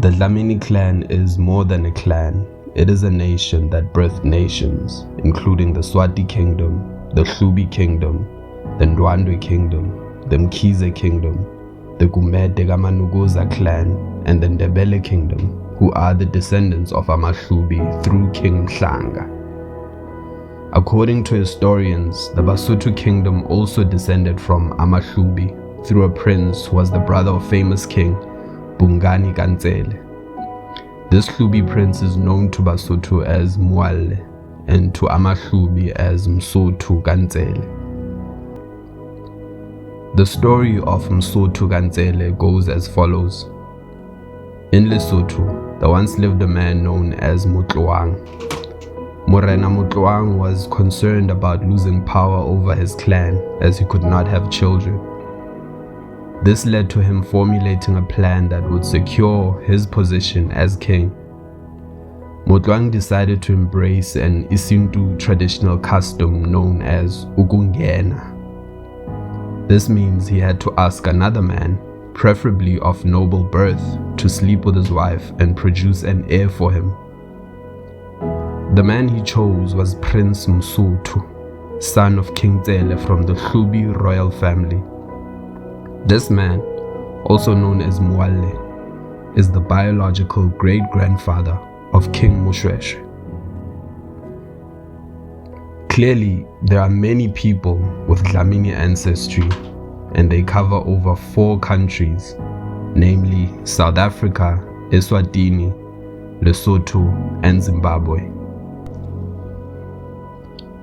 The Dlamini clan is more than a clan. It is a nation that birthed nations, including the Swati kingdom, the Hlubi kingdom, the Ndwandwe kingdom, the Mkhize kingdom, the Gumede Manukuza clan, and the Ndebele kingdom, who are the descendants of amaHlubi through King Mhlanga. According to historians, the Basotho kingdom also descended from amaHlubi through a prince who was the brother of famous king Bhungane Ntsele. This Hlubi Prince is known to Basotho as Mmualle and to amaHlubi as Msuthu Ntsele. The story of Msuthu Ntsele goes as follows. In Lesotho, there once lived a man known as Motloang. Morena Motloang was concerned about losing power over his clan as he could not have children. This led to him formulating a plan that would secure his position as king. Motloang decided to embrace an isiNtu traditional custom known as ukungena. This means he had to ask another man, preferably of noble birth, to sleep with his wife and produce an heir for him. The man he chose was Prince Msuthu, son of King Ntsele from the Hlubi royal family. This man, also known as Mmualle, is the biological great-grandfather of King Moshoeshoe. Clearly, there are many people with Dlamini ancestry, and they cover over 4 countries, namely South Africa, Eswatini, Lesotho, and Zimbabwe.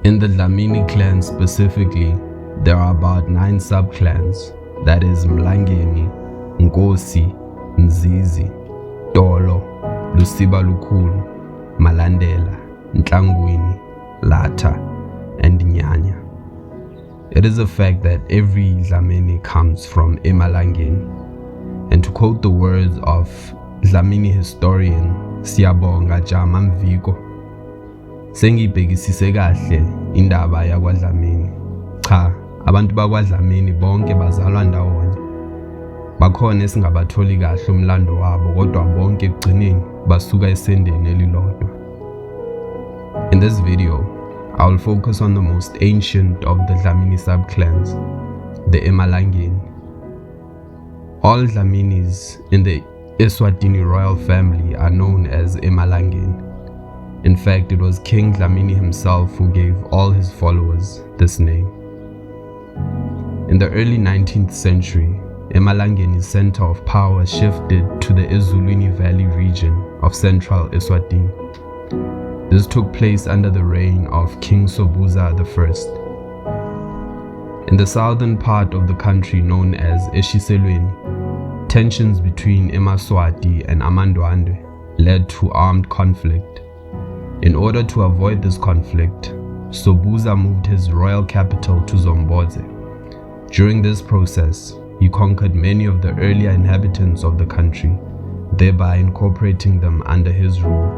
In the Dlamini clan specifically, there are about 9 sub-clans, that is Mhlangeni, Nkosi, Mzizi, Tolo, Lusiba Lukhulu, Malandela, Ntlangwini, Lata, and Nyanya. It is a fact that every Dlamini comes from eMalangeni. And to quote the words of Dlamini historian Siyabonga Jama Mviko, "Sengibhekisise kahle indaba yakwaDlamini. Cha, abantu bakwaDlamini bonke bazalwa ndawonye. Bakhona esingabatholi kahle umlando wabo, kodwa bonke ekugcineni basuka esendeni elilodwa." In this video, I will focus on the most ancient of the Dlamini subclans, the eMalangeni. All Dlaminis in the Eswatini royal family are known as eMalangeni. In fact, it was King Dlamini himself who gave all his followers this name. In the early 19th century, eMalangeni's center of power shifted to the Ezulwini Valley region of central Eswatini. This took place under the reign of King Sobhuza I. In the southern part of the country known as Eshiselweni, tensions between eMaswati and amaNdwandwe led to armed conflict. In order to avoid this conflict, Sobhuza moved his royal capital to Zombodze. During this process, he conquered many of the earlier inhabitants of the country, thereby incorporating them under his rule.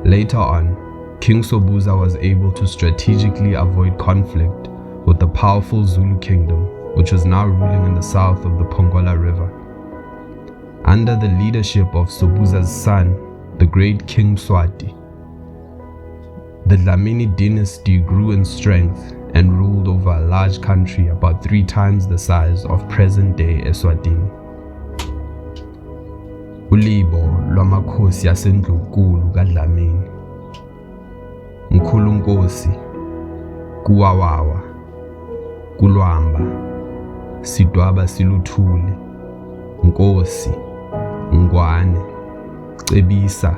Later on, King Sobhuza was able to strategically avoid conflict with the powerful Zulu kingdom, which was now ruling in the south of the Pongola River. Under the leadership of Sobhuza's son, the great King Swati, the Dlamini dynasty grew in strength and ruled over a large country about 3 times the size of present-day Eswatini. Ulibo lwamakhosi yasendlunkulu kaDlamini. Mkhulu Nkosi, Kuwawawa, Kulwamba, Sidwaba Siluthuli, Nkosi, Ngwane, Cebisa,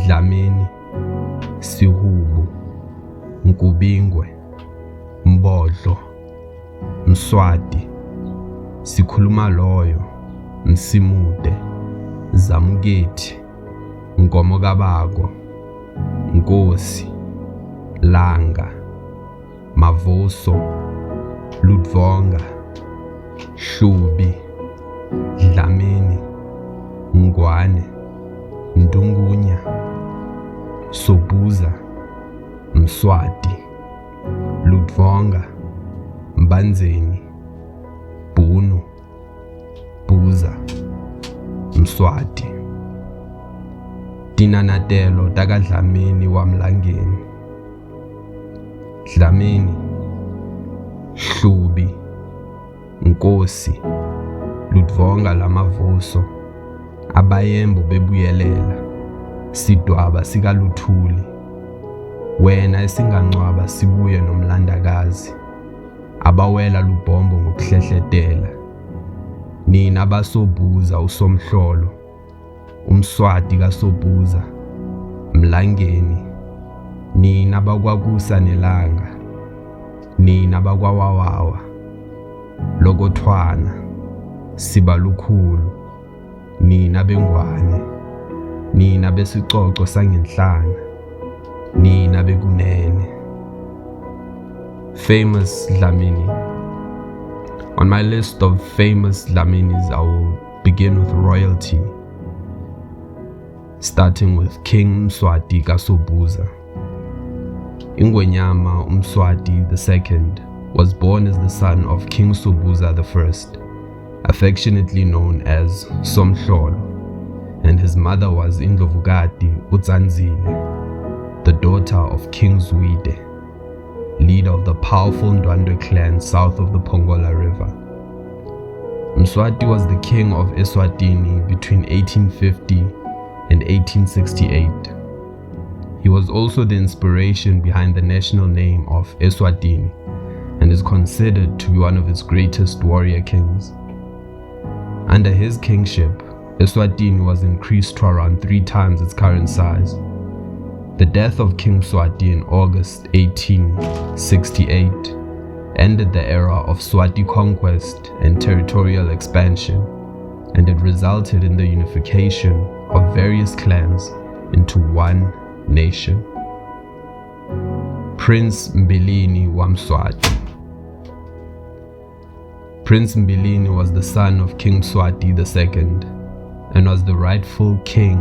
Dlamini, Sihubu, Nkubingwe, Mbodlo, Mswati, Sikhuluma Loyo, Msimude, Zamuketi, Nkomo Kabako, Nkosi, Langa, Mavoso, Ludvonga, Hlubi, Dlamini, Ngwane, Ndungunya, Sobhuza, Mswati, Ludvonga, Mbandzeni, Bunu, Buza, Mswati. Tinanatelo taka Dlamini wa Mhlangeni. Dlamini, Hlubi, Nkosi, Ludvonga lamavuso, abayembo bebuyelela, sidwaba sika Luthuli, wena esingancwaba sibuye nomlandakazi, abawela lubhombo ngokuhlehletela, nina basobhuza usomhlolo, uMswati kasobhuza, Mhlangeni, nina bakwakusa nelanga, nina bakwawawawa, lokothwana, sibalukhulu, nina bengwane, nina besicoco sangenhlanga, nina bekunene. Famous Dlamini. On my list of famous Dlaminis, I will begin with royalty, starting with King Mswati kasobhuza. Ingwenyama Mswati II was born as the son of King Sobhuza I, affectionately known as Somhlolo, and his mother was Indlovukati uTsandzile, the daughter of King Zwide, leader of the powerful Ndwandwe clan south of the Pongola River. Mswati was the king of Eswatini between 1850 and 1868. He was also the inspiration behind the national name of Eswatini and is considered to be one of its greatest warrior kings. Under his kingship, Eswatini was increased to around 3 times its current size. The death of King Mswati in August 1868 ended the era of Swati conquest and territorial expansion, and it resulted in the unification of various clans into one nation. Prince Msuthu wa Mswati. Prince Msuthu was the son of King Mswati II and was the rightful king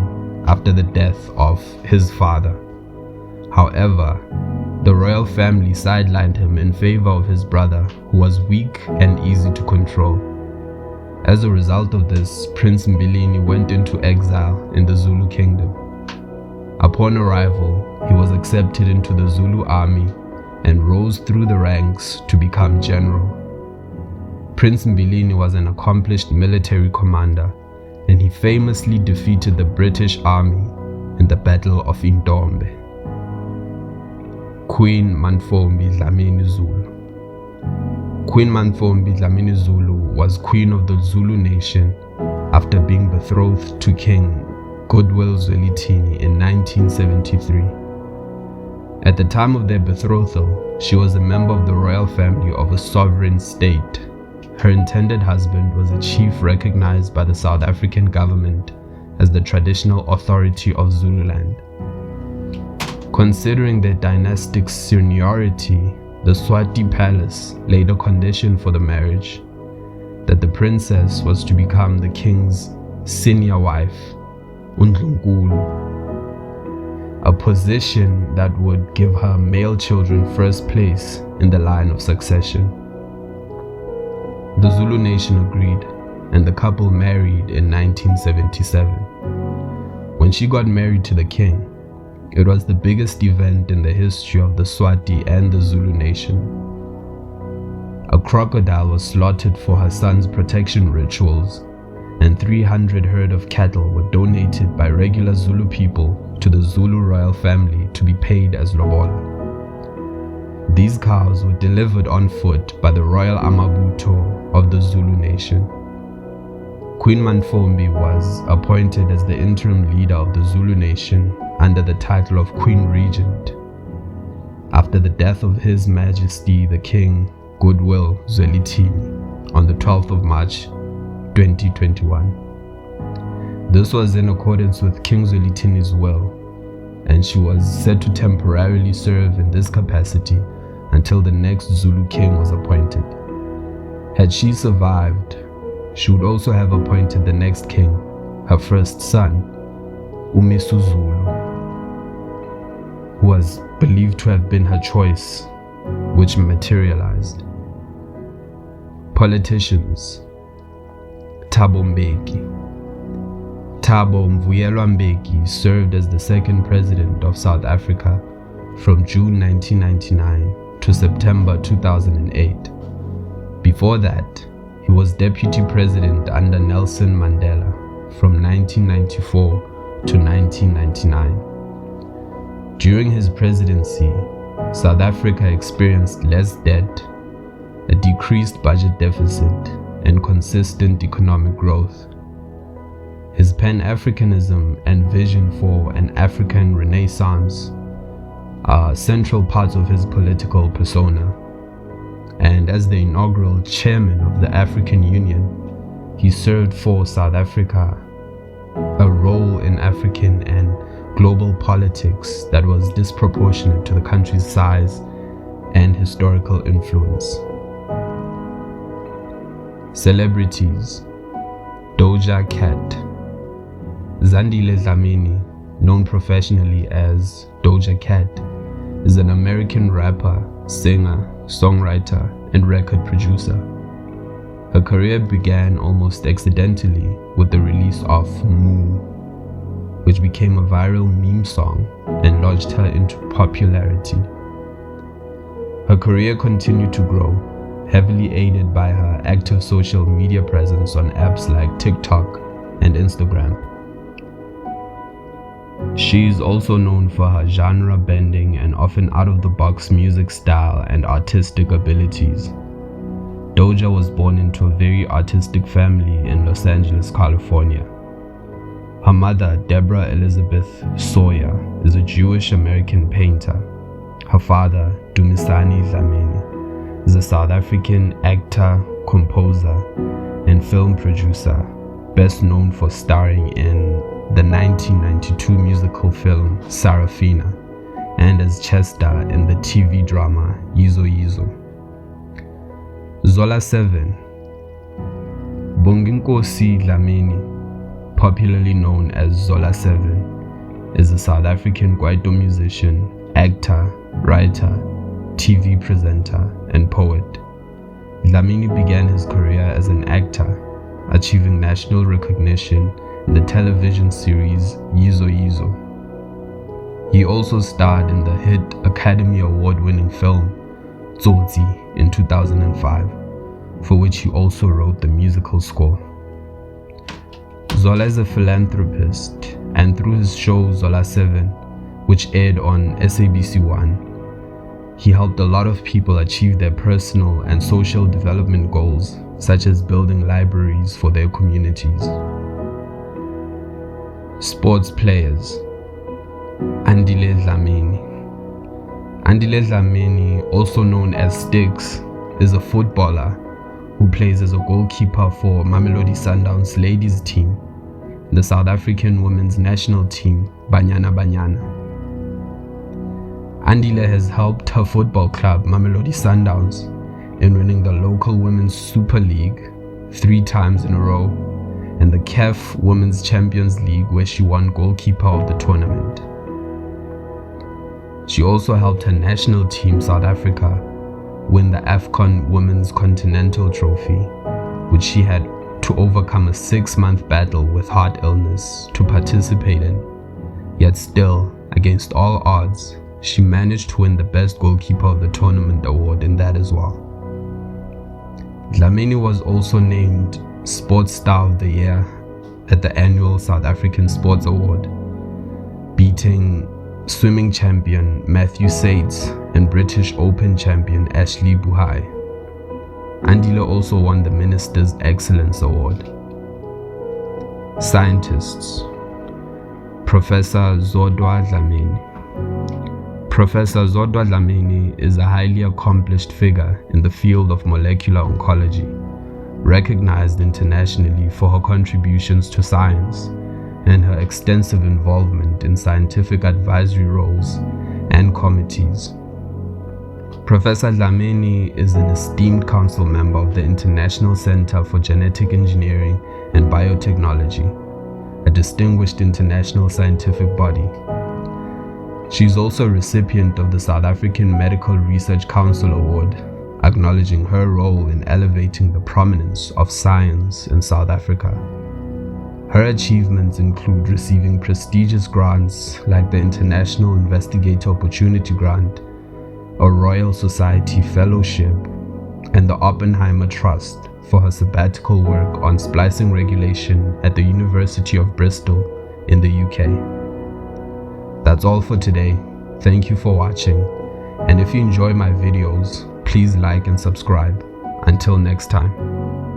after the death of his father. However, the royal family sidelined him in favor of his brother, who was weak and easy to control. As a result of this, Prince Msuthu went into exile in the Zulu kingdom. Upon arrival, he was accepted into the Zulu army and rose through the ranks to become general. Prince Msuthu was an accomplished military commander, and he famously defeated the British army in the Battle of Intombe. Queen Mantfombi Dlamini Zulu. Queen Mantfombi Dlamini Zulu was queen of the Zulu nation after being betrothed to King Goodwill Zwelithini in 1973. At the time of their betrothal, she was a member of the royal family of a sovereign state. Her intended husband was a chief recognized by the South African government as the traditional authority of Zululand. Considering their dynastic seniority, the Swati palace laid a condition for the marriage, that the princess was to become the king's senior wife, Undlunkulu, a position that would give her male children first place in the line of succession. The Zulu nation agreed, and the couple married in 1977. When she got married to the king, it was the biggest event in the history of the Swati and the Zulu nation. A crocodile was slaughtered for her son's protection rituals, and 300 herd of cattle were donated by regular Zulu people to the Zulu royal family to be paid as lobola. These cows were delivered on foot by the royal amaButho of the Zulu nation. Queen Mantfombi was appointed as the interim leader of the Zulu nation under the title of Queen Regent, after the death of His Majesty the King Goodwill Zwelithini on the 12th of March 2021. This was in accordance with King Zwelithini's will, and she was said to temporarily serve in this capacity until the next Zulu king was appointed. Had she survived, she would also have appointed the next king, her first son, uMisuzulu, who was believed to have been her choice, which materialized. Politicians: Thabo Mbeki. Thabo Mbeki served as the second president of South Africa from June 1999 to September 2008. Before that, he was deputy president under Nelson Mandela from 1994 to 1999. During his presidency, South Africa experienced less debt, a decreased budget deficit, and consistent economic growth. His Pan-Africanism and vision for an African Renaissance are central parts of his political persona. And as the inaugural chairman of the African Union, he served for South Africa a role in African and global politics that was disproportionate to the country's size and historical influence. Celebrities: Doja Cat. Zandile Dlamini, known professionally as Doja Cat, is an American rapper, singer, songwriter, and record producer. Her career began almost accidentally with the release of Moo, which became a viral meme song and launched her into popularity. Her career continued to grow, heavily aided by her active social media presence on apps like TikTok and Instagram. She is also known for her genre-bending and often out-of-the-box music style and artistic abilities. Doja was born into a very artistic family in Los Angeles, California. Her mother, Deborah Elizabeth Sawyer, is a Jewish-American painter. Her father, Dumisani Dlamini, is a South African actor, composer, and film producer, best known for starring in the 1992 musical film Sarafina, and as Chester in the TV drama Yizo Yizo. Zola 7. Bonginkosi Dlamini, popularly known as Zola 7, is a South African Kwaito musician, actor, writer, TV presenter, and poet. Dlamini began his career as an actor, achieving national recognition in the television series Yizo Yizo. He also starred in the hit Academy Award-winning film Tsotsi in 2005, for which he also wrote the musical score. Zola is a philanthropist, and through his show Zola 7, which aired on SABC1, he helped a lot of people achieve their personal and social development goals, such as building libraries for their communities. Sports players: Andile Dlamini. Andile Dlamini, also known as Sticks, is a footballer who plays as a goalkeeper for Mamelodi Sundowns ladies team, the South African women's national team, Banyana Banyana. Andile has helped her football club, Mamelodi Sundowns, in winning the local Women's Super League 3 times in a row, and the CAF Women's Champions League, where she won goalkeeper of the tournament. She also helped her national team, South Africa, win the AFCON Women's Continental Trophy, which she had to overcome a 6-month battle with heart illness to participate in. Yet still, against all odds, she managed to win the Best Goalkeeper of the Tournament award in that as well. Dlamini was also named Sports Star of the Year at the annual South African Sports Award, beating swimming champion Matthew Sates and British Open champion Ashley Buhai. Andile also won the Minister's Excellence Award. Scientists: Professor Zodwa Dlamini. Professor Zodwa Dlamini is a highly accomplished figure in the field of molecular oncology, recognized internationally for her contributions to science and her extensive involvement in scientific advisory roles and committees. Professor Dlamini is an esteemed council member of the International Center for Genetic Engineering and Biotechnology, a distinguished international scientific body. She is also a recipient of the South African Medical Research Council Award, acknowledging her role in elevating the prominence of science in South Africa. Her achievements include receiving prestigious grants like the International Investigator Opportunity Grant, a Royal Society Fellowship, and the Oppenheimer Trust for her sabbatical work on splicing regulation at the University of Bristol in the UK. That's all for today. Thank you for watching, and if you enjoy my videos, please like and subscribe. Until next time.